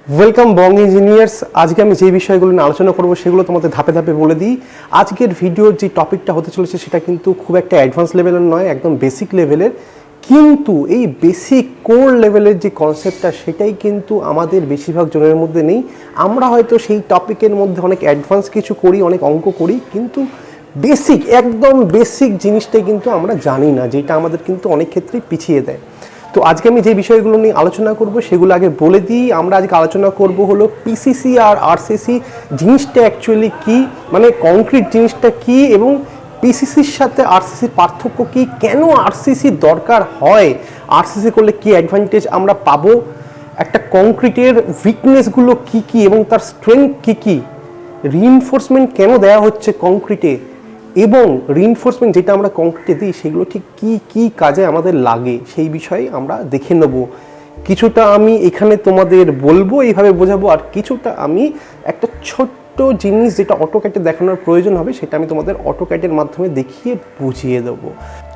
Welcome বং engineers. আজকে আমি যে বিষয়গুলো নিয়ে আলোচনা করব সেগুলো তোমাদের ধাপে ধাপে বলে দিই। আজকের ভিডিওর যে টপিকটা হতে চলেছে সেটা কিন্তু খুব একটা অ্যাডভান্স লেভেলের নয়, একদম বেসিক লেভেলের। কিন্তু এই বেসিক কোর লেভেলের যে কনসেপ্টটা সেটাই কিন্তু আমাদের বেশিরভাগ জনের মধ্যে নেই। আমরা হয়তো সেই টপিকের মধ্যে অনেক অ্যাডভান্স কিছু করি, অনেক অঙ্ক করি, কিন্তু বেসিক একদম বেসিক জিনিসটাই কিন্তু আমরা জানি না, যেটা আমাদের কিন্তু অনেক ক্ষেত্রেই পিছিয়ে দেয়। তো আজকে আমি যে বিষয়গুলো নিয়ে আলোচনা করব সেগুলো আগে বলে দিই। আমরা আজকে আলোচনা করব হলো পিসিসি আর আরসিসি জিনিসটা অ্যাকচুয়ালি কী, মানে কংক্রিট জিনিসটা কী, এবং পিসিসির সাথে আরসিসির পার্থক্য কী, কেন আরসিসি দরকার হয়, আরসিসি করলে কী অ্যাডভান্টেজ আমরা পাবো, একটা কংক্রিটের উইকনেসগুলো কী কী এবং তার স্ট্রেংথ কী কী, রিইনফোর্সমেন্ট কেন দেওয়া হচ্ছে কংক্রিটে, এবং রিইনফোর্সমেন্ট যেটা আমরা কংক্রিটে দিই সেগুলো ঠিক কী কী কাজে আমাদের লাগে সেই বিষয়ে আমরা দেখে নেব। কিছুটা আমি এখানে তোমাদের বলবো, এইভাবে বোঝাবো, আর কিছুটা আমি একটা ছোট্ট জিনিস যেটা অটোক্যাডে দেখানোর প্রয়োজন হবে সেটা আমি তোমাদের অটোক্যাডের মাধ্যমে দেখিয়ে বুঝিয়ে দেবো।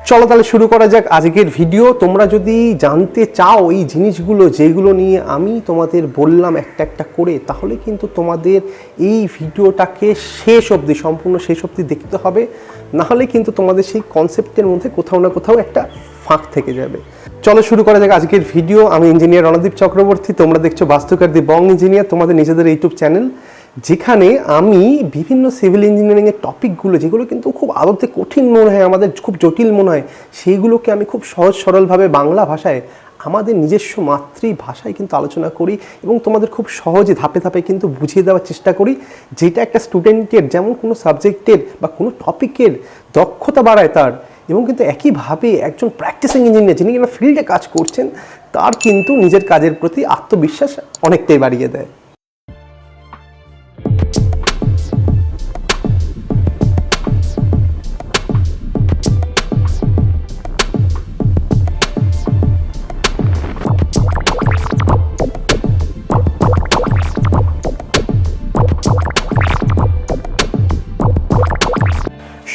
চলো তাহলে শুরু করা যাক আজকের ভিডিও। তোমরা যদি জানতে চাও এই জিনিসগুলো যেগুলো নিয়ে আমি তোমাদের বললাম একটা একটা করে, তাহলে কিন্তু তোমাদের এই ভিডিওটাকে শেষ অবধি, সম্পূর্ণ শেষ অবধি দেখতে হবে, নাহলে কিন্তু তোমাদের সেই কনসেপ্টের মধ্যে কোথাও না কোথাও একটা ফাঁক থেকে যাবে। চলো শুরু করা যাক আজকের ভিডিও। আমি ইঞ্জিনিয়ার রণদীপ চক্রবর্তী, তোমরা দেখছো বাস্তুকার দি বং ইঞ্জিনিয়ার, তোমাদের নিজেদের ইউটিউব চ্যানেল, যেখানে আমি বিভিন্ন সিভিল ইঞ্জিনিয়ারিংয়ের টপিকগুলো যেগুলো কিন্তু খুব আদতে কঠিন মনে হয়, আমাদের খুব জটিল মনে হয়, সেইগুলোকে আমি খুব সহজ সরলভাবে বাংলা ভাষায়, আমাদের নিজস্ব মাতৃভাষায় কিন্তু আলোচনা করি এবং তোমাদের খুব সহজে ধাপে ধাপে কিন্তু বুঝিয়ে দেওয়ার চেষ্টা করি, যেটা একটা স্টুডেন্টের যেমন কোনো সাবজেক্টের বা কোনো টপিকের দক্ষতা বাড়ায় তার, এবং কিন্তু একইভাবে একজন প্র্যাকটিসিং ইঞ্জিনিয়ার যিনি কিনা ফিল্ডে কাজ করছেন তার কিন্তু নিজের কাজের প্রতি আত্মবিশ্বাস অনেকটাই বাড়িয়ে দেয়।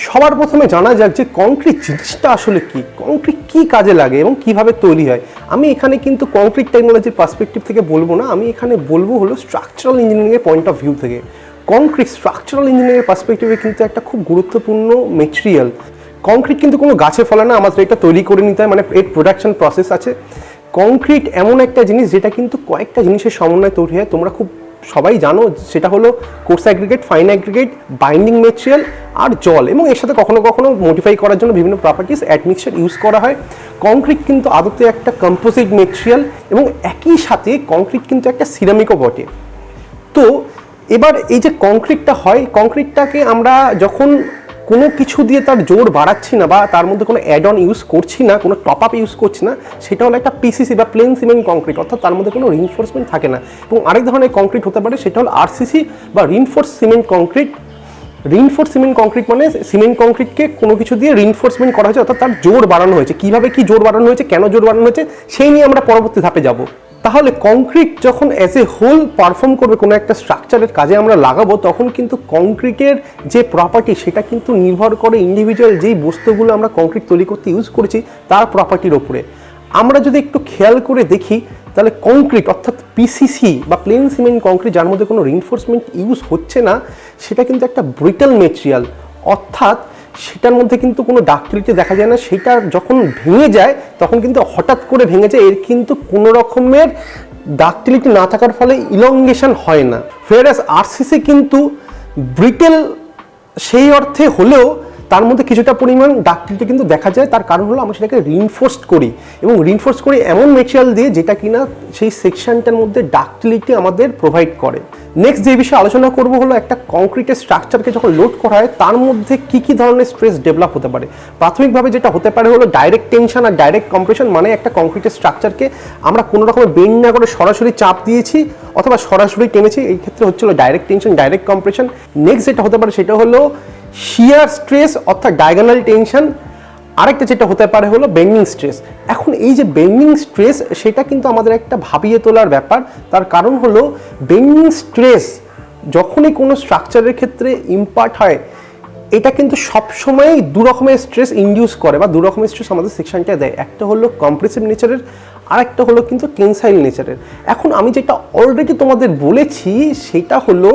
সবার প্রথমে জানা যাক যে কংক্রিট জিনিসটা আসলে কি, কংক্রিট কি কাজে লাগে এবং কিভাবে তৈরি হয়। আমি এখানে কিন্তু কংক্রিট টেকনোলজির পার্সপেক্টিভ থেকে বলবো না, আমি এখানে বলবো হলো স্ট্রাকচারাল ইঞ্জিনিয়ারিংয়ের পয়েন্ট অফ ভিউ থেকে। কংক্রিট স্ট্রাকচারাল ইঞ্জিনিয়ারিংয়ের পার্সপেক্টিভে কিন্তু একটা খুব গুরুত্বপূর্ণ মেটেরিয়াল। কংক্রিট কিন্তু কোনো গাছে ফলে না, আমাদের এটা তৈরি করে নিতে হয়, মানে এর প্রোডাকশন প্রসেস আছে। কংক্রিট এমন একটা জিনিস যেটা কিন্তু কয়েকটা জিনিসের সমন্বয়ে তৈরি হয়, তোমরা খুব সবাই জানো, সেটা হলো course aggregate, fine aggregate, binding material আর জল, এবং এর সাথে কখনো কখনো মডিফাই করার জন্য বিভিন্ন প্রপার্টিস অ্যাডমিক্সচার ইউজ করা হয়। কংক্রিট কিন্তু আদতে একটা কম্পোজিট মেটেরিয়াল, এবং একই সাথে কংক্রিট কিন্তু একটা সিরামিকও বটে। তো এবার এই যে কংক্রিটটা হয়, কংক্রিটটাকে আমরা যখন কোনো কিছু দিয়ে তার জোর বাড়াচ্ছি না বা তার মধ্যে কোনো অ্যাড অন ইউজ করছি না, কোনো টপ আপ ইউজ করছি না, সেটা হলো একটা পিসিসি বা প্লেন সিমেন্ট কংক্রিট, অর্থাৎ তার মধ্যে কোনো রিইনফোর্সমেন্ট থাকে না। এবং আরেক ধরনের কংক্রিট হতে পারে, সেটা হলো আরসিসি বা reinforce cement concrete. Reinforce cement concrete মানে সিমেন্ট কংক্রিটকে কোনো কিছু দিয়ে রিইনফোর্সমেন্ট করা হয়েছে, অর্থাৎ তার জোর বাড়ানো হয়েছে। কীভাবে কি জোর বাড়ানো হয়েছে, কেন জোর বাড়ানো হয়েছে, সেই নিয়ে আমরা পরবর্তী ধাপে যাব। তাহলে কংক্রিট যখন অ্যাজ এ হোল পারফর্ম করবে, কোনো একটা স্ট্রাকচারের কাজে আমরা লাগাবো, তখন কিন্তু কংক্রিটের যে প্রপার্টি সেটা কিন্তু নির্ভর করে ইন্ডিভিজুয়াল যেই বস্তুগুলো আমরা কংক্রিট তৈরি করতে ইউজ করেছি তার প্রপার্টির ওপরে। আমরা যদি একটু খেয়াল করে দেখি, তাহলে কংক্রিট অর্থাৎ পিসিসি বা প্লেন সিমেন্ট কংক্রিট, যার মধ্যে কোনো রিইনফোর্সমেন্ট ইউজ হচ্ছে না, সেটা কিন্তু একটা ব্রিটল মেটেরিয়াল, অর্থাৎ সেটার মধ্যে কিন্তু কোনো ডাক্টিলিটি দেখা যায় না। সেটা যখন ভেঙে যায় তখন কিন্তু হঠাৎ করে ভেঙে যায়, এর কিন্তু কোনো রকমের ডাক্টিলিটি না থাকার ফলে ইলংগেশন হয় না। ফেরাস আরসিসি কিন্তু ব্রিটেল সেই অর্থে হলেও তার মধ্যে কিছুটা পরিমাণ ডাক্টিলিটি কিন্তু দেখা যায়। তার কারণ হলো আমরা সেটাকে রিইনফোর্সড করি, এবং রিইনফোর্স করি এমন মেটেরিয়াল দিয়ে যেটা কিনা সেই সেকশনটার মধ্যে ডাক্টিলিটি আমাদের প্রোভাইড করে। নেক্সট যে বিষয়ে আলোচনা করব হলো একটা কংক্রিটের স্ট্রাকচারকে যখন লোড করা হয় তার মধ্যে কী কী ধরনের স্ট্রেস ডেভেলপ হতে পারে। প্রাথমিকভাবে যেটা হতে পারে হলো ডাইরেক্ট টেনশন আর ডাইরেক্ট কম্প্রেশন, মানে একটা কংক্রিটের স্ট্রাকচারকে আমরা কোনো রকমের বেন্ড না করে সরাসরি চাপ দিয়েছি অথবা সরাসরি টেনেছি, এই ক্ষেত্রে হচ্ছিল direct tension, direct compression. Next যেটা হতে পারে সেটা হলো শিয়ার স্ট্রেস অর্থাৎ ডায়াগোনাল টেনশন। আরেকটা যেটা হতে পারে হলো বেন্ডিং স্ট্রেস। এখন এই যে বেন্ডিং স্ট্রেস, সেটা কিন্তু আমাদের একটা ভাবিয়ে তোলার ব্যাপার। তার কারণ হলো বেন্ডিং স্ট্রেস যখনই কোনো স্ট্রাকচারের ক্ষেত্রে ইম্পার্ট হয়, এটা কিন্তু সবসময় দু রকমের স্ট্রেস ইনডিউস করে বা দু রকমের স্ট্রেস আমাদের সেকশনটা দেয়। একটা হলো কম্প্রেসিভ নেচারের, আর একটা হলো কিন্তু টেনসাইল নেচারের। এখন আমি যেটা অলরেডি তোমাদের বলেছি সেটা হলো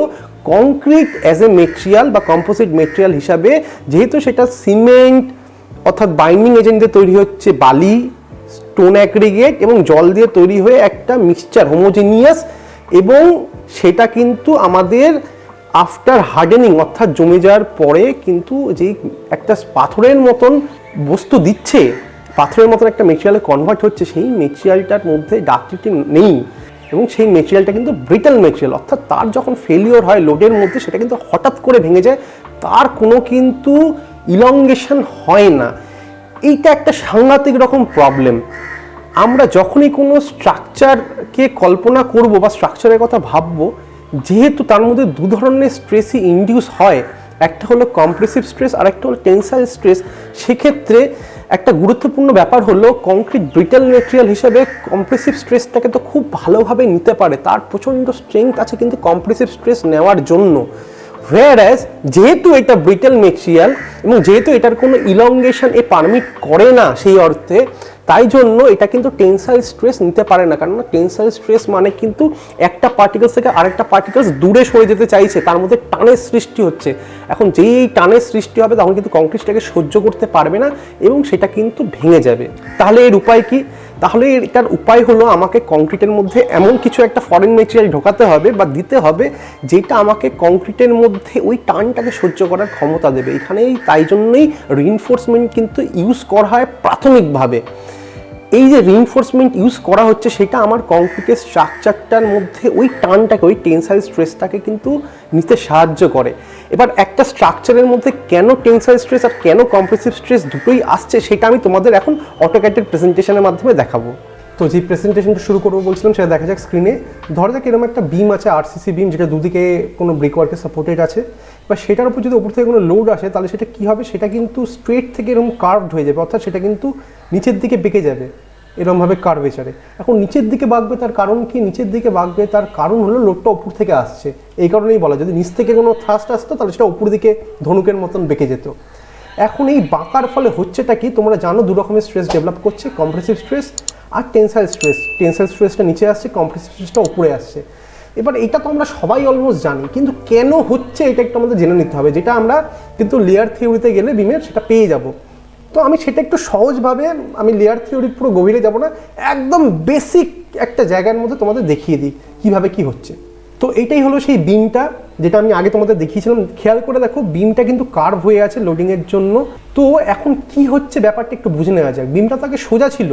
কংক্রিট অ্যাজ এ মেটেরিয়াল বা কম্পোজিট মেটেরিয়াল হিসাবে, যেহেতু সেটা সিমেন্ট অর্থাৎ বাইন্ডিং এজেন্ট দিয়ে তৈরি হচ্ছে, বালি, স্টোন অ্যাগ্রিগেট এবং জল দিয়ে তৈরি হয়ে একটা মিক্সচার হোমোজেনিয়াস, এবং সেটা কিন্তু আমাদের আফটার হার্ডেনিং অর্থাৎ জমে যাওয়ার পরে কিন্তু যেই একটা পাথরের মতন বস্তু দিচ্ছে, পাথরের মতন একটা মেটেরিয়ালে কনভার্ট হচ্ছে, সেই মেটেরিয়ালটার মধ্যে ডাক্টিলিটি নেই এবং সেই মেটেরিয়ালটা কিন্তু ব্রিটেল মেটেরিয়াল, অর্থাৎ তার যখন ফেলিওর হয় লোডের মধ্যে সেটা কিন্তু হঠাৎ করে ভেঙে যায়, তার কোনো কিন্তু ইলংগেশন হয় না। এইটা একটা সাংঘাতিক রকম প্রবলেম। আমরা যখনই কোনো স্ট্রাকচারকে কল্পনা করব বা স্ট্রাকচারের কথা ভাববো, যেহেতু তার মধ্যে দু ধরনের স্ট্রেসই ইনডিউস হয়, একটা হলো কম্প্রেসিভ স্ট্রেস আর একটা হলো টেনসাইল স্ট্রেস, সেক্ষেত্রে একটা গুরুত্বপূর্ণ ব্যাপার হলো কংক্রিট ব্রিটেল মেটেরিয়াল হিসেবে কম্প্রেসিভ স্ট্রেসটাকে তো খুব ভালোভাবে নিতে পারে, তার প্রচণ্ড স্ট্রেংথ আছে কিন্তু কম্প্রেসিভ স্ট্রেস নেওয়ার জন্য। whereas যেহেতু এটা ব্রিটেল মেটেরিয়াল এবং যেহেতু এটার কোনো ইলংগেশন পারমিট করে না সেই অর্থে, তাই জন্য এটা কিন্তু টেনসাইল স্ট্রেস নিতে পারে না। কারণ টেনসাইল স্ট্রেস মানে কিন্তু একটা পার্টিকেলস থেকে আরেকটা পার্টিকেলস দূরে সরে যেতে চাইছে, তার মধ্যে টানের সৃষ্টি হচ্ছে। এখন যেই টানের সৃষ্টি হবে তখন কিন্তু কংক্রিটটাকে সহ্য করতে পারবে না এবং সেটা কিন্তু ভেঙে যাবে। তাহলে এর উপায় কি? তাহলে এটার উপায় হলো আমাকে কংক্রিটের মধ্যে এমন কিছু একটা ফরেন মেটেরিয়াল ঢোকাতে হবে বা দিতে হবে যেটা আমাকে কংক্রিটের মধ্যে ওই টানটাকে সহ্য করার ক্ষমতা দেবে। এখানেই তাই জন্যই রিইনফোর্সমেন্ট কিন্তু ইউজ করা হয় প্রাথমিকভাবে। এই যে রিইনফোর্সমেন্ট ইউজ করা হচ্ছে সেটা আমার কংক্রিটের স্ট্রাকচারটার মধ্যে ওই টানটাকে, ওই টেনসাইল স্ট্রেসটাকে কিন্তু নিতে সাহায্য করে। এবার একটা স্ট্রাকচারের মধ্যে কেন টেনসাইল স্ট্রেস আর কেন কম্প্রেসিভ স্ট্রেস দুটোই আসছে সেটা আমি তোমাদের এখন অটোক্যাডের প্রেজেন্টেশনের মাধ্যমে দেখাবো। তো যে প্রেজেন্টেশনটা শুরু করবো বলছিলাম সেটা দেখা যাক স্ক্রিনে। ধরা যাক এরকম একটা বিম আছে, আরসিসি বিম, যেটা দুদিকে কোনো ব্রিকওয়ার্কে সাপোর্টেড আছে, বা সেটার উপর যদি উপর থেকে কোনো লোড আসে তাহলে সেটা কী হবে, সেটা কিন্তু স্ট্রেট থেকে এরকম কার্ভড হয়ে যাবে, অর্থাৎ সেটা কিন্তু নিচের দিকে বেঁকে যাবে এরকমভাবে কার্ভেচারে। এখন নিচের দিকে বাঁকবে তার কারণ কি? নিচের দিকে বাঁকবে তার কারণ হলো লোডটা উপর থেকে আসছে। এই কারণেই বলা, যদি নিচ থেকে কোনো থ্রাস্ট আসতো তাহলে সেটা উপর দিকে ধনুকের মতন বেঁকে যেত। এখন এই বাঁকার ফলে হচ্ছেটা কি, তোমরা জানো দু রকমের স্ট্রেস ডেভেলপ করছে, কম্প্রেসিভ স্ট্রেস আর টেনসাইল স্ট্রেস। টেনসাইল স্ট্রেসটা নিচে আসছে, কম্প্রেসিভ স্ট্রেসটা উপরে আসছে। এবার এটা তো আমরা সবাই অলমোস্ট জানি, কিন্তু কেন হচ্ছে এটা একটু আমাদের জেনে নিতে হবে, যেটা আমরা কিন্তু লেয়ার থিওরিতে গেলে বিমের সেটা পেয়ে যাব। তো আমি সেটা একটু সহজভাবে, আমি লেয়ার থিওরির পুরো গভীরে যাব না, একদম বেসিক একটা জায়গার মধ্যে তোমাদের দেখিয়ে দিই কীভাবে কি হচ্ছে। তো এইটাই হলো সেই বিমটা যেটা আমি আগে তোমাদের দেখিয়েছিলাম। খেয়াল করে দেখো বিমটা কিন্তু কার্ভ হয়ে আছে লোডিংয়ের জন্য। তো এখন কি হচ্ছে ব্যাপারটা একটু বুঝে নেওয়া যাক। বিমটা তাকে সোজা ছিল,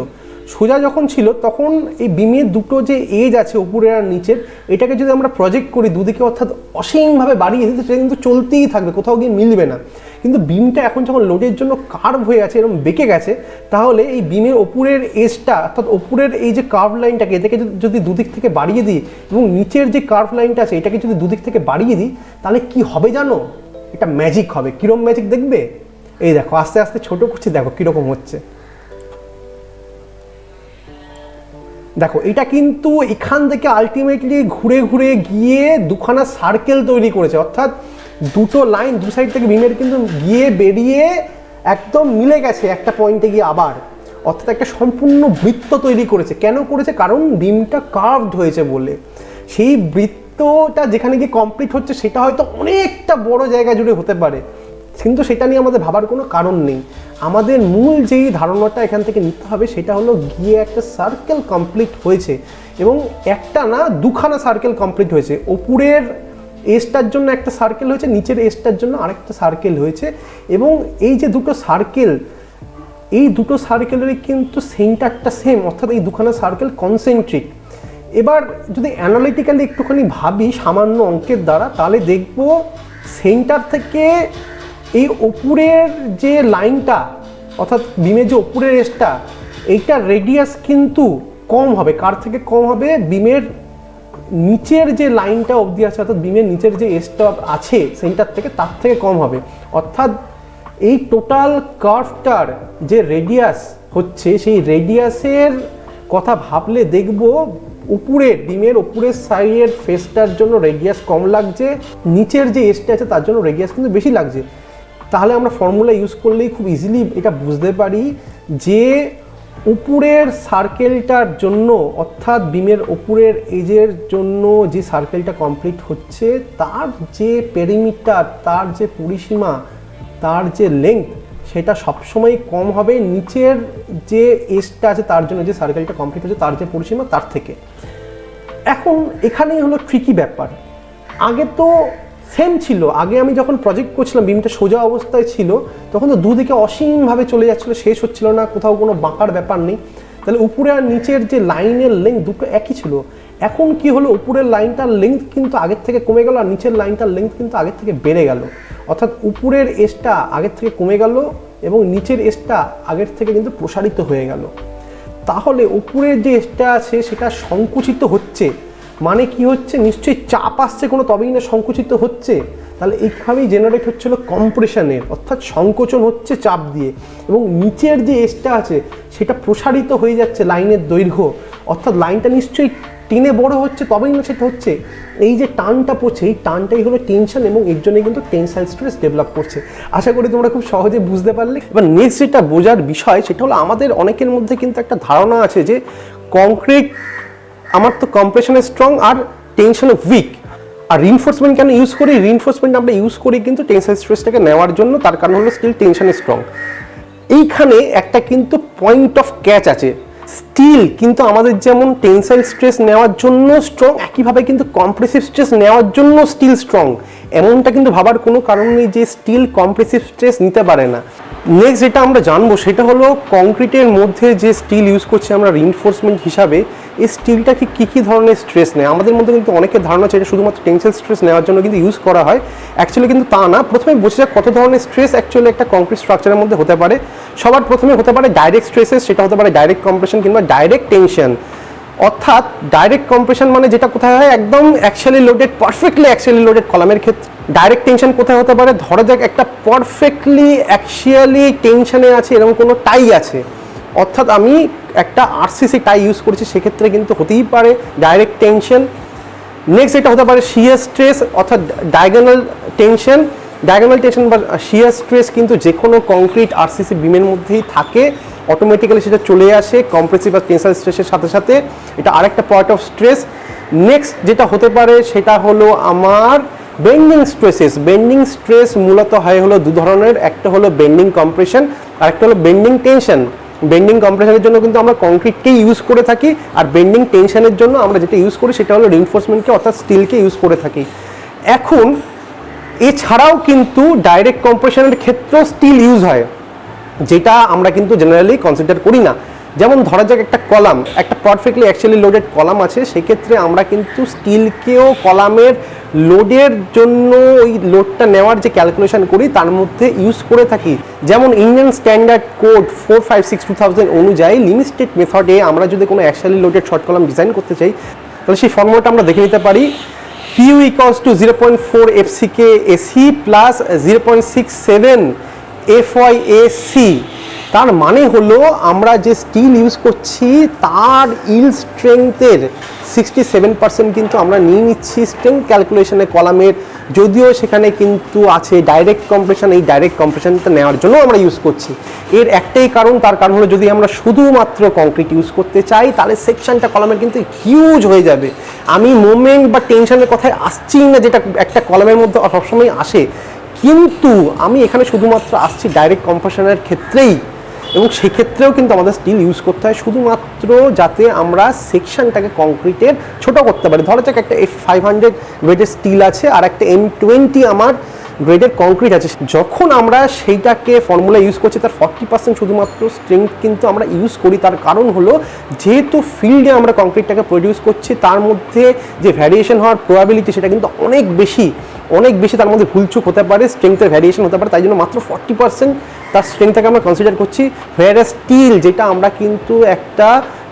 সোজা যখন ছিল তখন এই বিমের দুটো যে এজ আছে উপরের আর নিচের, এটাকে যদি আমরা প্রজেক্ট করি দুদিকে, অর্থাৎ অসীমভাবে বাড়িয়ে দিই, সেটা কিন্তু চলতেই থাকবে, কোথাও গিয়ে মিলবে না। কিন্তু বিমটা এখন যখন লোডের জন্য কার্ভ হয়ে আছে, এরকম বেঁকে গেছে, তাহলে এই বিমের ওপরের এজটা অর্থাৎ ওপরের এই যে কার্ভ লাইনটাকে, এটাকে যদি দুদিক থেকে বাড়িয়ে দিই এবং নিচের যে কার্ভ লাইনটা আছে এটাকে যদি দুদিক থেকে বাড়িয়ে দিই, তাহলে কি হবে জানো? এটা ম্যাজিক হবে। কীরকম ম্যাজিক দেখবে? এই দেখো আস্তে আস্তে ছোট করছি, দেখো কীরকম হচ্ছে। দেখো এটা কিন্তু এখান থেকে আলটিমেটলি ঘুরে ঘুরে গিয়ে দুখানা সার্কেল তৈরি করেছে, অর্থাৎ দুটো লাইন দু সাইড থেকে বিমের কিন্তু গিয়ে বেরিয়ে একদম মিলে গেছে একটা পয়েন্টে গিয়ে আবার, অর্থাৎ একটা সম্পূর্ণ বৃত্ত তৈরি করেছে। কেন করেছে? কারণ বিমটা কার্ভড হয়েছে বলে। সেই বৃত্তটা যেখানে গিয়ে কমপ্লিট হচ্ছে সেটা হয়তো অনেকটা বড় জায়গা জুড়ে হতে পারে, কিন্তু সেটা নিয়ে আমাদের ভাবার কোনো কারণ নেই। আমাদের মূল যেই ধারণাটা এখান থেকে নিতে হবে সেটা হলো গিয়ে একটা সার্কেল কমপ্লিট হয়েছে, এবং একটা না দুখানা সার্কেল কমপ্লিট হয়েছে। ওপরের এজটার জন্য একটা সার্কেল হয়েছে, নিচের এজটার জন্য আরেকটা সার্কেল হয়েছে, এবং এই যে দুটো সার্কেল, এই দুটো সার্কেলেরই কিন্তু সেন্টারটা সেম, অর্থাৎ এই দুখানা সার্কেল কনসেন্ট্রিক। এবার যদি অ্যানালিটিক্যালি একটুখানি ভাবি সামান্য অঙ্কের দ্বারা, তাহলে দেখব সেন্টার থেকে এই ওপরের যে লাইনটা অর্থাৎ বিমের যে ওপরের এজটা, এইটার রেডিয়াস কিন্তু কম হবে। কার থেকে কম হবে? বিমের নিচের যে লাইনটা অবধি আছে, অর্থাৎ বিমের নিচের যে এজটা আছে সেন্টার থেকে, তার থেকে কম হবে। অর্থাৎ এই টোটাল কার্ভটার যে রেডিয়াস হচ্ছে, সেই রেডিয়াসের কথা ভাবলে দেখব উপরের বিমের উপরের সাইডের ফেসটার জন্য রেডিয়াস কম লাগছে, নিচের যে এজটা আছে তার জন্য রেডিয়াস কিন্তু বেশি লাগছে। তাহলে আমরা ফর্মুলা ইউজ করলেই খুব ইজিলি এটা বুঝতে পারি যে উপরের সার্কেলটার জন্য, অর্থাৎ বিমের উপরের এজের জন্য যে সার্কেলটা কমপ্লিট হচ্ছে তার যে পেরিমিটার, তার যে পরিসীমা, তার যে লেন্থ, সেটা সবসময় কম হবে নিচের যে এজটা আছে তার জন্য, যে সার্কেলটা কমপ্লিট হচ্ছে তার যে পরিসীমা তার থেকে। এখন এখানেই হলো ট্রিকি ব্যাপার। আগে তো সেম ছিল, আগে আমি যখন প্রজেক্ট করছিলাম বিমটা সোজা অবস্থায় ছিল তখন তো দুদিকে অসীমভাবে চলে যাচ্ছিলো, শেষ হচ্ছিল না, কোথাও কোনো বাঁকার ব্যাপার নেই। তাহলে উপরে আর নিচের যে লাইনের লেন্থ দুটো একই ছিল। এখন কি হলো, উপরের লাইনটার লেন্থ কিন্তু আগের থেকে কমে গেল আর নিচের লাইনটার লেন্থ কিন্তু আগের থেকে বেড়ে গেল। অর্থাৎ উপরের এজটা আগের থেকে কমে গেল এবং নিচের এজটা আগের থেকে কিন্তু প্রসারিত হয়ে গেল। তাহলে উপরের যে এজটা আছে সেটা সংকুচিত হচ্ছে, মানে কি হচ্ছে, নিশ্চয়ই চাপ আসছে কোনো, তবেই না সংকুচিত হচ্ছে। তাহলে এইভাবেই জেনারেট হচ্ছিল কম্প্রেশনের, অর্থাৎ সংকোচন হচ্ছে চাপ দিয়ে, এবং নিচের যে এজটা আছে সেটা প্রসারিত হয়ে যাচ্ছে লাইনের দৈর্ঘ্য, অর্থাৎ লাইনটা নিশ্চয়ই টেনে বড় হচ্ছে, তবেই না সেটা হচ্ছে। এই যে টানটা পড়ছে, এই টানটাই হলো টেনশন, এবং এর জন্যই কিন্তু টেনসাইল স্ট্রেস ডেভেলপ করছে। আশা করি তোমরা খুব সহজে বুঝতে পারলে। এবার নেক্সট যেটা বোঝার বিষয় সেটা হলো, আমাদের অনেকের মধ্যে কিন্তু একটা ধারণা আছে যে কংক্রিট আমার তো কম্প্রেশনে স্ট্রং আর টেনশনে উইক। আর রিইনফোর্সমেন্ট কেন ইউজ করি? রিইনফোর্সমেন্ট আমরা ইউজ করি কিন্তু টেনসাইল স্ট্রেসটাকে নেওয়ার জন্য, তার কারণ হলো স্টিল টেনশনে স্ট্রং। এইখানে একটা কিন্তু পয়েন্ট অফ ক্যাচ আছে। স্টিল কিন্তু আমাদের যেমন টেনসাইল স্ট্রেস নেওয়ার জন্য স্ট্রং, একইভাবে কিন্তু কম্প্রেসিভ স্ট্রেস নেওয়ার জন্য স্টিল স্ট্রং। এমনটা কিন্তু ভাবার কোনো কারণ নেই যে স্টিল কম্প্রেসিভ স্ট্রেস নিতে পারে না। নেক্সট যেটা আমরা জানবো সেটা হলো, কংক্রিটের মধ্যে যে স্টিল ইউজ করছি আমরা রিইনফোর্সমেন্ট হিসাবে, এই স্টিলটাকে কী ধরনের স্ট্রেস নেয়? আমাদের মধ্যে কিন্তু অনেকের ধারণা আছে এটা শুধুমাত্র টেনসাইল স্ট্রেস নেওয়ার জন্য কিন্তু ইউজ করা হয়। অ্যাকচুয়ালি কিন্তু তা না। প্রথমে বোঝা যাক কত ধরনের স্ট্রেস অ্যাকচুয়ালি একটা কংক্রিট স্ট্রাকচারের মধ্যে হতে পারে। সবার প্রথমে হতে পারে ডাইরেক্ট স্ট্রেসেস, সেটা হতে পারে ডাইরেক্ট কম্প্রেশন কিংবা ডাইরেক্ট টেনশন। অর্থাৎ ডাইরেক্ট কম্প্রেশন মানে যেটা কোথায় হয়, একদম actually loaded, perfectly actually loaded কলামের ক্ষেত্রে। ডাইরেক্ট টেনশন কোথায় হতে পারে? ধরা যাক একটা পারফেক্টলি অ্যাকচুয়ালি টেনশনে আছে এরকম কোনো টাই আছে, অর্থাৎ আমি একটা আরসিসি টাই ইউজ করেছি, সেক্ষেত্রে কিন্তু হতেই পারে ডাইরেক্ট টেনশন। নেক্সট এটা হতে পারে শিয়ার স্ট্রেস, অর্থাৎ ডায়াগোনাল টেনশন। ডায়াগোনাল টেনশন বা শিয়ার স্ট্রেস কিন্তু যে কোনো কংক্রিট আরসিসি বিমের মধ্যেই থাকে, অটোমেটিক্যালি সেটা চলে আসে কম্প্রেসিভ বা টেনসাইল স্ট্রেসের সাথে সাথে। এটা আরেকটা পার্ট অফ স্ট্রেস। নেক্সট যেটা হতে পারে সেটা হলো আমার বেন্ডিং স্ট্রেসেস। বেন্ডিং স্ট্রেস মূলত হয় হলো দু ধরনের, একটা হলো বেন্ডিং কম্প্রেশন আর একটা হলো বেন্ডিং টেনশন। বেন্ডিং কম্প্রেশনের জন্য কিন্তু আমরা কংক্রিটকেই ইউজ করে থাকি, আর বেন্ডিং টেনশনের জন্য আমরা যেটা ইউজ করি সেটা হলো রিইনফোর্সমেন্টকে, অর্থাৎ স্টিলকে ইউজ করে থাকি। এখন এছাড়াও কিন্তু ডাইরেক্ট কম্প্রেশনের ক্ষেত্রেও স্টিল ইউজ হয়, যেটা আমরা কিন্তু জেনারেলি কনসিডার করি না। যেমন ধরা যাক একটা কলাম, একটা পারফেক্টলি অ্যাকচুয়ালি লোডেড কলাম আছে, সেক্ষেত্রে আমরা কিন্তু স্টিলকেও কলামের লোডের জন্য ওই লোডটা নেওয়ার যে ক্যালকুলেশন করি তার মধ্যে ইউজ করে থাকি। যেমন ইন্ডিয়ান স্ট্যান্ডার্ড কোড 456/2000 অনুযায়ী লিমিটেড মেথডে আমরা যদি কোনো actually loaded short column design করতে চাই, তাহলে সেই ফর্মুলাটা আমরা দেখে নিতে পারি। PU = 0.4 FCK AC plus 0.67 FYAC। তার মানে হলো আমরা যে স্টিল ইউজ করছি তার ইল্ড স্ট্রেংথের 67% কিন্তু আমরা নিয়ে নিচ্ছি স্ট্রেংথ ক্যালকুলেশনে কলামের, যদিও সেখানে কিন্তু আছে ডাইরেক্ট কম্প্রেশন। এই ডাইরেক্ট কম্প্রেশনটা নেওয়ার জন্য আমরা ইউজ করছি। এর একটাই কারণ, তার কারণ হলো যদি আমরা শুধুমাত্র কংক্রিট ইউজ করতে চাই তাহলে সেকশনটা কলামের কিন্তু হিউজ হয়ে যাবে। আমি মোমেন্ট বা টেনশনের কথায় আসছি না, যেটা একটা কলামের মধ্যে সবসময় আসে, কিন্তু আমি এখানে শুধুমাত্র আসছি ডাইরেক্ট কম্প্রেশনের ক্ষেত্রেই, এবং সেক্ষেত্রেও কিন্তু আমাদের স্টিল ইউজ করতে হয় শুধুমাত্র যাতে আমরা সেকশনটাকে কংক্রিটের ছোট করতে পারি। ধরা যাক একটা F500 গ্রেডের স্টিল আছে আর একটা M20 আমার গ্রেডের কংক্রিট আছে, যখন আমরা সেইটাকে ফর্মুলা ইউজ করছি তার 40% শুধুমাত্র স্ট্রেংথ কিন্তু আমরা ইউজ করি। তার কারণ হলো যেহেতু ফিল্ডে আমরা কংক্রিটটাকে প্রডিউস করছি, তার মধ্যে যে ভ্যারিয়েশন হওয়ার প্রবাবিলিটি সেটা কিন্তু অনেক বেশি, তার মধ্যে ভুলচুক হতে পারে, স্ট্রেংথের ভ্যারিয়েশন হতে পারে, তাই জন্য মাত্র 40% তার স্ট্রেংথটাকে আমরা কনসিডার করছি। হোয়ার স্টিল যেটা আমরা কিন্তু একটা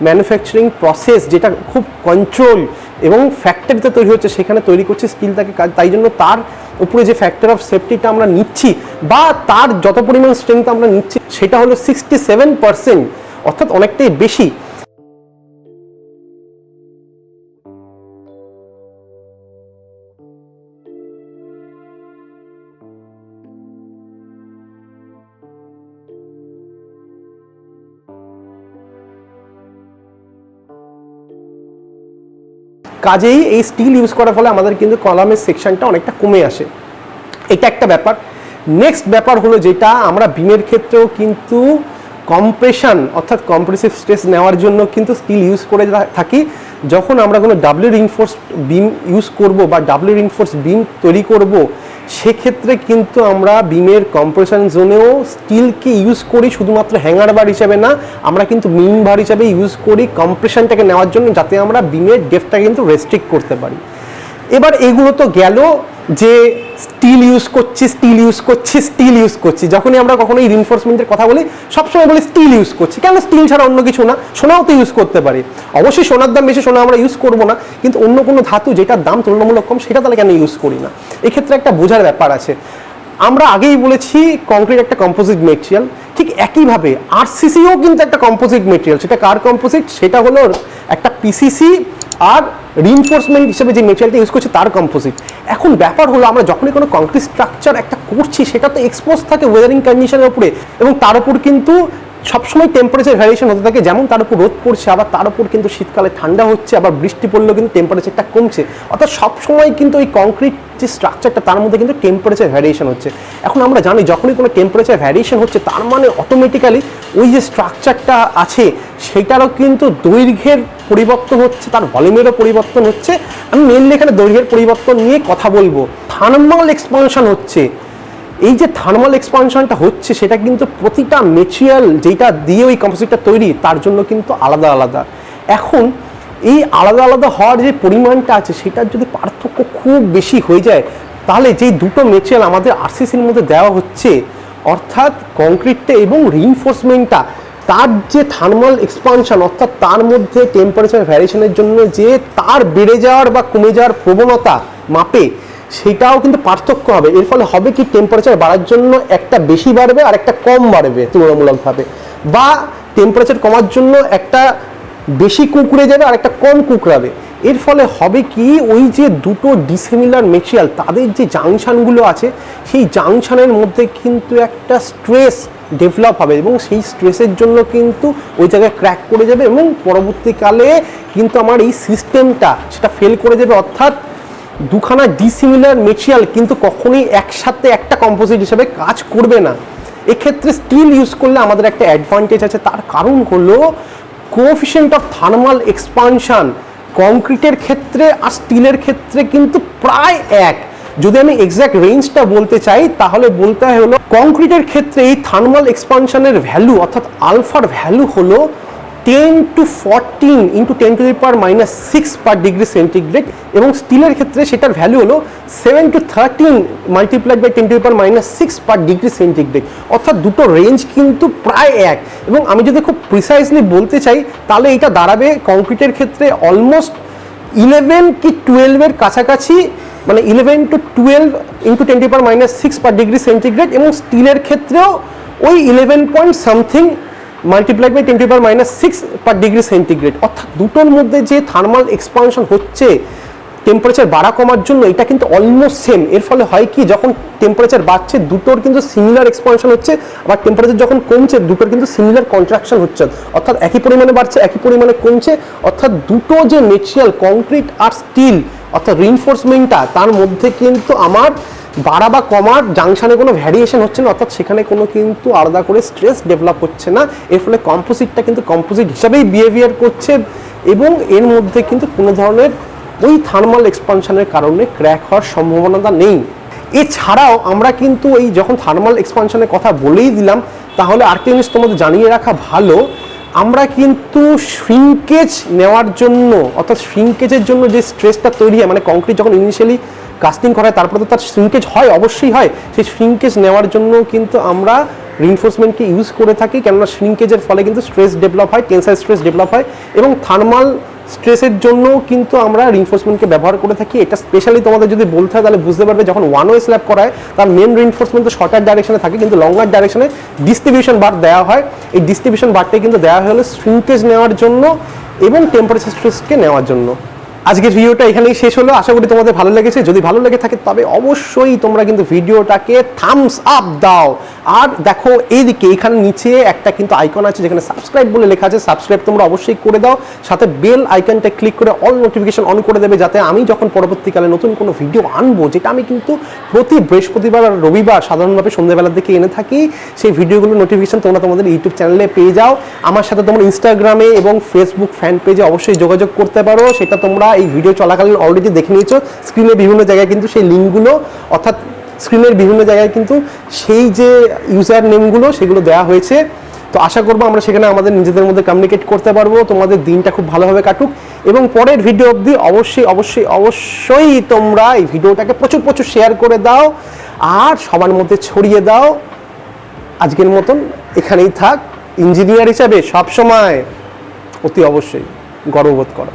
ম্যানুফ্যাকচারিং প্রসেস যেটা খুব কন্ট্রোল এবং ফ্যাক্টরিতে তৈরি হচ্ছে, সেখানে তৈরি করছে স্টিলটাকে, তাই জন্য তার উপরে যে ফ্যাক্টর অফ সেফটিটা আমরা নিচ্ছি বা তার যত পরিমাণ স্ট্রেংথ আমরা নিচ্ছি সেটা হলো 67%, অর্থাৎ অনেকটাই বেশি। কাজেই এই স্টিল ইউজ করার ফলে আমাদের কিন্তু কলামের সেকশনটা অনেকটা কমে আসে, এটা একটা ব্যাপার। নেক্সট ব্যাপার হলো যেটা আমরা বিমের ক্ষেত্রেও কিন্তু কম্প্রেশন অর্থাৎ কম্প্রেসিভ স্ট্রেস নেওয়ার জন্য কিন্তু স্টিল ইউজ করে থাকি। যখন আমরা কোনো ডাবল রিইনফোর্স বিম ইউজ করব বা ডাবল রিইনফোর্স বিম তৈরি করব, সেক্ষেত্রে কিন্তু আমরা বিমের কম্প্রেশন জোনেও স্টিলকে ইউজ করি, শুধুমাত্র হ্যাঙ্গার বার হিসাবে না, আমরা কিন্তু মিন বার হিসাবে ইউজ করি কম্প্রেশনটাকে নেওয়ার জন্য, যাতে আমরা বিমের ডেপথটাকে কিন্তু রেস্ট্রিক্ট করতে পারি। এবার এগুলো তো গেল যে স্টিল ইউজ করছি, যখনই আমরা কখনো এই রিইনফোর্সমেন্টের কথা বলি সবসময় বলি স্টিল ইউজ করছি, কেন স্টিল ছাড়া অন্য কিছু না, সোনাও তো ইউজ করতে পারি। অবশ্যই সোনার দাম বেশি, সোনা আমরা ইউজ করবো না, কিন্তু অন্য কোনো ধাতু যেটার দাম তুলনামূলক কম সেটা তাহলে কেন ইউজ করি না, এক্ষেত্রে একটা বোঝার ব্যাপার আছে। আমরা আগেই বলেছি কংক্রিট একটা কম্পোজিট মেটেরিয়াল, ঠিক একইভাবে আরসিসিও কিন্তু একটা কম্পোজিট মেটেরিয়াল। সেটা কার কম্পোজিট? সেটা হলো একটা পিসিসি আর রিইনফোর্সমেন্ট হিসেবে যে মেটেরিয়ালটা ইউজ করছে তার কম্পোজিট। এখন ব্যাপার হলো আমরা যখনই কোনো কংক্রিট স্ট্রাকচার একটা করছি সেটা তো এক্সপোজ থাকে ওয়েদারিং কন্ডিশনের উপরে, এবং তার উপর কিন্তু সবসময় টেম্পারেচার ভ্যারিয়েশন হতে থাকে, যেমন তার উপর রোদ পড়ছে, আবার তার উপর কিন্তু শীতকালে ঠান্ডা হচ্ছে, আবার বৃষ্টি পড়লেও কিন্তু টেম্পারেচারটা কমছে, অর্থাৎ সবসময় কিন্তু ওই কংক্রিট যে স্ট্রাকচারটা তার মধ্যে কিন্তু টেম্পারেচার ভ্যারিয়েশন হচ্ছে। এখন আমরা জানি যখনই কোনো টেম্পারেচার ভ্যারিয়েশন হচ্ছে তার মানে অটোমেটিক্যালি ওই যে স্ট্রাকচারটা আছে সেটারও কিন্তু দৈর্ঘ্যের পরিবর্তন হচ্ছে, তার ভলিউমেরও পরিবর্তন হচ্ছে। আমি মেনলি এখানে দৈর্ঘ্যের পরিবর্তন নিয়ে কথা বলবো। থার্মাল এক্সপানশন হচ্ছে, এই যে থার্মাল এক্সপানশনটা হচ্ছে সেটা কিন্তু প্রতিটা মেটেরিয়াল যেটা দিয়ে ওই কম্পোজিটটা তৈরি তার জন্য কিন্তু আলাদা আলাদা। এখন এই আলাদা আলাদা হওয়ার যে পরিমাণটা আছে সেটার যদি পার্থক্য খুব বেশি হয়ে যায়, তাহলে যেই দুটো মেটেরিয়াল আমাদের আরসিসির মধ্যে দেওয়া হচ্ছে, অর্থাৎ কংক্রিটটা এবং রিইনফোর্সমেন্টটা, তার যে থার্মাল এক্সপানশন অর্থাৎ তার মধ্যে টেম্পারেচার ভ্যারিয়েশনের জন্য যে তার বেড়ে যাওয়ার বা কমে যাওয়ার প্রবণতা মাপে, সেটাও কিন্তু পার্থক্য হবে। এর ফলে হবে কি, টেম্পারেচার বাড়ার জন্য একটা বেশি বাড়বে আর একটা কম বাড়বে তুলনামূলকভাবে, বা টেম্পারেচার কমার জন্য একটা বেশি কুঁকড়ে যাবে আর একটা কম কুঁকড়াবে। এর ফলে হবে কি, ওই যে দুটো ডিসিমিলার মেটেরিয়াল তাদের যে জাংশনগুলো আছে সেই জাংশনের মধ্যে কিন্তু একটা স্ট্রেস ডেভেলপ হবে, এবং সেই স্ট্রেসের জন্য কিন্তু ওই জায়গায় ক্র্যাক করে যাবে, এবং পরবর্তীকালে কিন্তু আমার এই সিস্টেমটা সেটা ফেল করে যাবে। অর্থাৎ দুখানা ডিসিমিলার মেটেরিয়াল কিন্তু কখনোই একসাথে একটা কম্পোজিট হিসেবে কাজ করবে না। এক্ষেত্রে স্টিল ইউজ করলে আমাদের একটা অ্যাডভান্টেজ আছে, তার কারণ হলো কোএফিশিয়েন্ট অফ থার্মাল এক্সপানশন কংক্রিটের ক্ষেত্রে আর স্টিলের ক্ষেত্রে কিন্তু প্রায় এক। যদি আমি এক্স্যাক্ট রেঞ্জটা বলতে চাই তাহলে বলতে হলো কংক্রিটের ক্ষেত্রে এই থার্মাল এক্সপানশনের ভ্যালু অর্থাৎ আলফার ভ্যালু হলো 10 to 14 into 10 to the power minus 6 per degree centigrade, এবং স্টিলের ক্ষেত্রে সেটার ভ্যালু হলো 7 to 13 multiplied by 10 to the power minus 6 per degree centigrade। অর্থাৎ দুটো রেঞ্জ কিন্তু প্রায় এক, এবং আমি যদি খুব প্রিসাইজলি বলতে চাই তাহলে এটা দাঁড়াবে কংক্রিটের ক্ষেত্রে অলমোস্ট 11 কি 12 এর কাছাকাছি, মানে 11 to 12 into 10 to the power minus 6 per degree centigrade, এবং স্টিলের ক্ষেত্রেও ওই 11 point something multiplied by 10 to the power minus 6 per degree centigrade. অর্থাৎ দুটোর মধ্যে যে থার্মাল এক্সপানশন হচ্ছে টেম্পারেচার বাড়া কমার জন্য, এটা কিন্তু অলমোস্ট সেম। এর ফলে হয় কি, যখন টেম্পারেচার বাড়ছে দুটোর কিন্তু সিমিলার এক্সপানশন হচ্ছে, আবার টেম্পারেচার যখন কমছে দুটোর কিন্তু সিমিলার কন্ট্রাকশন হচ্ছে, অর্থাৎ একই পরিমাণে বাড়ছে একই পরিমাণে কমছে। অর্থাৎ দুটো যে মেটেরিয়াল কংক্রিট আর স্টিল অর্থাৎ রিইনফোর্সমেন্টটা, তার মধ্যে কিন্তু আমার বাড়া বা কমার জাংশনে কোনো ভ্যারিয়েশন হচ্ছে না, অর্থাৎ সেখানে কোনো কিন্তু আলাদা করে স্ট্রেস ডেভেলপ হচ্ছে না। এর ফলে কম্পোজিটটা কিন্তু কম্পোজিট হিসাবেই বিহেভিয়ার করছে, এবং এর মধ্যে কিন্তু কোনো ধরনের ওই থার্মাল এক্সপানশনের কারণে ক্র্যাক হওয়ার সম্ভাবনাটা নেই। এছাড়াও আমরা কিন্তু এই যখন থার্মাল এক্সপানশনের কথা বলেই দিলাম, তাহলে আরেকটা জিনিস তোমাদের জানিয়ে রাখা ভালো, আমরা কিন্তু শ্রিঙ্কেজ নেওয়ার জন্য অর্থাৎ শ্রিঙ্কেজের জন্য যে স্ট্রেসটা তৈরি হয়, মানে কংক্রিট যখন ইনিশিয়ালি কাস্টিং করা হয় তারপরে তো তার শ্রিঙ্কেজ হয়, অবশ্যই হয়, সেই শ্রিঙ্কেজ নেওয়ার জন্য কিন্তু আমরা রিইনফোর্সমেন্টকে ইউজ করে থাকি, কেননা শ্রিঙ্কেজের ফলে কিন্তু স্ট্রেস ডেভেলপ হয়, টেনসাইল স্ট্রেস ডেভেলপ হয়, এবং থার্মাল স্ট্রেসের জন্য কিন্তু আমরা রিইনফোর্সমেন্টকে ব্যবহার করে থাকি। এটা স্পেশালি তোমাদের যদি বলতে হয় তাহলে বুঝতে পারবে, যখন ওয়ান ওয়ে স্ল্যাব করা হয় তার মেন রিইনফোর্সমেন্ট তো শর্টার ডাইরেকশনে থাকে, কিন্তু লঙ্গার ডাইরেকশনে ডিস্ট্রিবিউশন বার দেওয়া হয়। এই ডিস্ট্রিবিউশন বারটাই কিন্তু দেওয়া হলো শ্রিঙ্কেজ নেওয়ার জন্য এবং টেম্পারেচার স্ট্রেসকে নেওয়ার জন্য। আজকের ভিডিওটা এখানেই শেষ হলো, আশা করি তোমাদের ভালো লেগেছে। যদি ভালো লেগে থাকে তবে অবশ্যই তোমরা কিন্তু ভিডিওটাকে থামস আপ দাও। আর দেখো এইদিকে এখানে নিচে একটা কিন্তু আইকন আছে যেখানে সাবস্ক্রাইব বলে লেখা আছে, সাবস্ক্রাইব তোমরা অবশ্যই করে দাও। সাথে বেল আইকনটা ক্লিক করে অল নোটিফিকেশন অন করে দেবে, যাতে আমি যখন পরবর্তীকালে নতুন কোনো ভিডিও আনবো, যেটা আমি কিন্তু প্রতি বৃহস্পতিবার আর রবিবার সাধারণভাবে সন্ধ্যাবেলার দিকে এনে থাকি, সেই ভিডিওগুলোর নোটিফিকেশন তোমরা তোমাদের ইউটিউব চ্যানেলে পেয়ে যাও। আমার সাথে তোমরা ইনস্টাগ্রামে এবং ফেসবুক ফ্যান পেজে অবশ্যই যোগাযোগ করতে পারো, সেটা তোমরা এই ভিডিও চলাকালীন অলরেডি দেখে নিয়েছো। স্ক্রিনে বিভিন্ন জায়গায় কিন্তু সেই লিঙ্কগুলো, অর্থাৎ স্ক্রিনের বিভিন্ন জায়গায় কিন্তু সেই যে ইউজার নেমগুলো সেগুলো দেওয়া হয়েছে। তো আশা করবো আমরা সেখানে আমাদের নিজেদের মধ্যে কমিউনিকেট করতে পারবো, তোমাদের দিনটা খুব ভালোভাবে কাটুক। এবং পরের ভিডিও অবধি অবশ্যই অবশ্যই অবশ্যই তোমরা এই ভিডিওটাকে প্রচুর প্রচুর শেয়ার করে দাও আর সবার মধ্যে ছড়িয়ে দাও। আজকের মতন এখানেই থাক। ইঞ্জিনিয়ার হিসাবে সবসময় অতি অবশ্যই গর্ববোধ করো।